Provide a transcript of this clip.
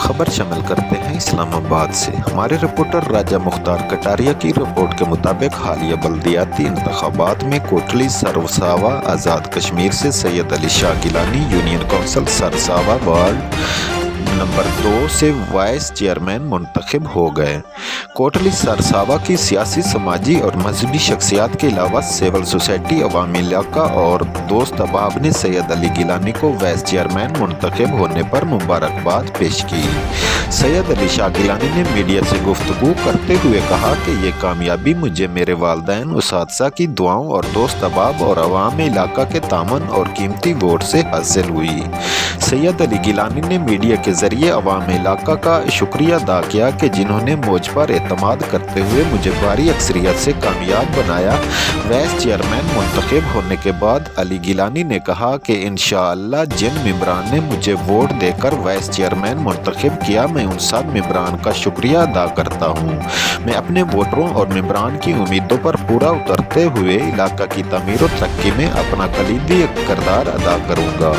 خبر شامل کرتے ہیں اسلام آباد سے۔ ہمارے رپورٹر راجہ مختار کٹاریا کی رپورٹ کے مطابق حالیہ بلدیاتی انتخابات میں کوٹلی سرساوا آزاد کشمیر سے Syed Ali Shah Gilani union council Sarsawa ward number 2 سے وائس چیئرمین منتخب ہو گئے۔ کوٹلی سرساوا کی سیاسی، سماجی اور مذہبی شخصیات کے علاوہ سول سوسائٹی، عوامی علاقہ اور دوست احباب نے سید علی گیلانی کو وائس چیئرمین منتخب ہونے پر مبارکباد پیش کی۔ سید علی شاہ گیلانی نے میڈیا سے گفتگو کرتے ہوئے کہا کہ یہ کامیابی مجھے میرے والدین، اساتذہ کی دعاؤں اور دوست احباب اور عوام علاقہ کے تعاون اور قیمتی ووٹ سے حاصل ہوئی۔ سید علی گیلانی نے میڈیا کے ذریعے عوام علاقہ کا شکریہ ادا کیا کہ جنہوں نے مجھ پر اعتماد کرتے ہوئے مجھے بھاری اکثریت سے کامیاب بنایا۔ وائس چیئرمین منتخب ہونے کے بعد علی گیلانی نے کہا کہ انشاءاللہ جن ممبران نے مجھے ووٹ دے کر وائس چیئرمین منتخب کیا، میں ان سب ممبران کا شکریہ ادا کرتا ہوں۔ میں اپنے ووٹروں اور ممبران کی امیدوں پر پورا اترتے ہوئے علاقہ کی تعمیر و ترقی میں اپنا کلیدی کردار ادا کروں گا۔